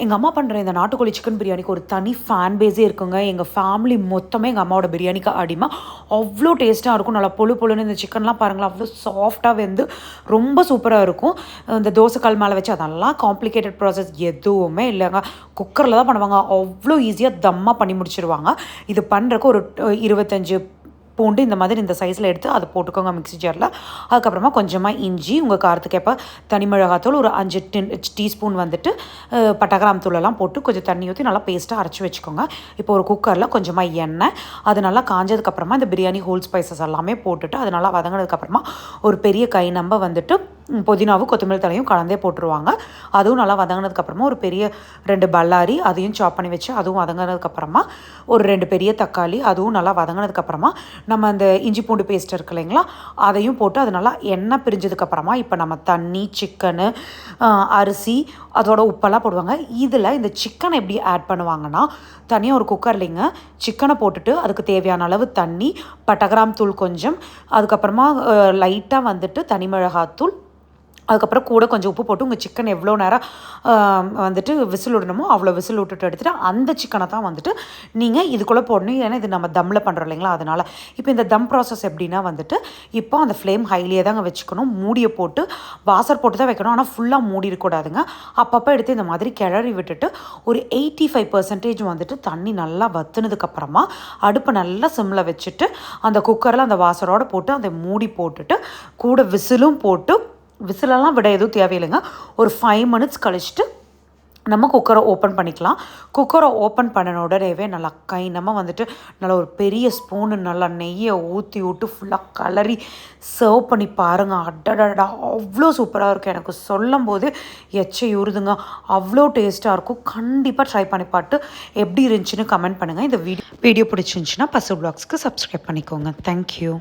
எங்கள் அம்மா பண்ணுற இந்த நாட்டுக்கோழி சிக்கன் பிரியாணிக்கு ஒரு தனி ஃபேன் பேஸே இருக்குங்க. எங்கள் ஃபேமிலி மொத்தமே எங்கள் அம்மாவோட பிரியாணிக்கு அடிமை. அவ்வளோ டேஸ்ட்டாக இருக்கும். நல்லா பொழு பொழுன்னு இந்த சிக்கன்லாம் பாருங்களேன், அவ்வளோ சாஃப்டாக வெந்து ரொம்ப சூப்பராக இருக்கும். இந்த தோசைக்கல் மேலே வச்சு அதெல்லாம் காம்ப்ளிகேட்டட் ப்ராசஸ் எதுவுமே இல்லைங்க. குக்கரில் தான் பண்ணுவாங்க. அவ்வளோ ஈஸியாக தம்மாக பண்ணி முடிச்சிருவாங்க. இது பண்ணுறக்கு ஒரு 25 பூண்டு இந்த மாதிரி இந்த சைஸில் எடுத்து அதை போட்டுக்கோங்க மிக்ஸி ஜாரில். அதுக்கப்புறமா கொஞ்சமாக இஞ்சி, உங்கள் காரத்துக்கு ஏற்ப தனி மிளகாத்தூள் ஒரு 5 டீஸ்பூன் வந்துட்டு பட்டை தூளெல்லாம் போட்டு கொஞ்சம் தண்ணி ஊற்றி நல்லா பேஸ்ட்டாக அரைச்சி வச்சுக்கோங்க. இப்போ ஒரு குக்கரில் கொஞ்சமாக எண்ணெய், அது நல்லா காஞ்சதுக்கப்புறமா இந்த பிரியாணி ஹோல் ஸ்பைசஸ் எல்லாமே போட்டுட்டு அது நல்லா வதங்கினதுக்கப்புறமா ஒரு பெரிய கை நம்ப வந்துட்டு புதினாவும் கொத்தமல்லி தலையும் கலந்தே போட்டுருவாங்க. அதுவும் நல்லா வதங்கினதுக்கப்புறமா ஒரு பெரிய 2 பல்லாரி அதையும் சாப் பண்ணி வச்சு அதுவும் வதங்கினதுக்கப்புறமா ஒரு 2 பெரிய தக்காளி அதுவும் நல்லா வதங்கினதுக்கப்புறமா நம்ம அந்த இஞ்சி பூண்டு பேஸ்ட் இருக்கு இல்லைங்களா, அதையும் போட்டு அது நல்லா எண்ணெய் பிரிஞ்சதுக்கப்புறமா இப்போ நம்ம தண்ணி, சிக்கனு, அரிசி, அதோட உப்பெல்லாம் போடுவாங்க. இதில் இந்த சிக்கனை எப்படி ஆட் பண்ணுவாங்கன்னா, தனியாக ஒரு குக்கர்லிங்க சிக்கனை போட்டுட்டு அதுக்கு தேவையான அளவு தண்ணி, பட்டை தூள் கொஞ்சம், அதுக்கப்புறமா லைட்டாக வந்துட்டு தனி மிளகாத்தூள், அதுக்கப்புறம் கூட கொஞ்சம் உப்பு போட்டு உங்கள் சிக்கன் எவ்வளோ நேரம் வந்துட்டு விசில் விடணுமோ அவ்வளோ விசில் விட்டுட்டு எடுத்துகிட்டு அந்த சிக்கனை தான் வந்துட்டு நீங்கள் இதுக்குள்ளே போடணும். ஏன்னா இது நம்ம தம்மில் பண்ணுறோம் இல்லைங்களா, அதனால். இப்போ இந்த தம் ப்ராசஸ் எப்படின்னா வந்துட்டு இப்போ அந்த ஃப்ளேம் ஹைலியே தாங்க வச்சுக்கணும். மூடியை போட்டு வாசர் போட்டு தான் வைக்கணும். ஆனால் ஃபுல்லாக மூடி இருக்கக்கூடாதுங்க. அப்பப்போ எடுத்து இந்த மாதிரி கிளறி விட்டுட்டு ஒரு 85% வந்துட்டு தண்ணி நல்லா வற்றுனதுக்கப்புறமா அடுப்பை நல்லா சிம்மில் வச்சுட்டு அந்த குக்கரில் அந்த வாசரோடு போட்டு அந்த மூடி போட்டுட்டு கூட விசிலும் போட்டு, விசிலெல்லாம் விட எதுவும் தேவையில்லைங்க, ஒரு 5 மினிட்ஸ் கழிச்சுட்டு நம்ம குக்கரை ஓப்பன் பண்ணிக்கலாம். குக்கரை ஓப்பன் பண்ணின உடனேவே நல்லா நம்ம வந்துட்டு நல்லா ஒரு பெரிய ஸ்பூனு நல்லா நெய்யை ஊற்றி விட்டு ஃபுல்லாக கலரி சர்வ் பண்ணி பாருங்கள். அடடடா அவ்வளோ சூப்பராக இருக்கும். எனக்கு சொல்லும் போது எச்சை உறுதுங்க. அவ்வளோ டேஸ்ட்டாக இருக்கும். கண்டிப்பாக ட்ரை பண்ணி பார்த்து எப்படி இருந்துச்சுன்னு கமெண்ட் பண்ணுங்கள். இந்த வீடியோ பிடிச்சிருந்துச்சின்னா பசு வ்ளாக்ஸ்க்கு சப்ஸ்கிரைப் பண்ணிக்கோங்க. தேங்க்யூ.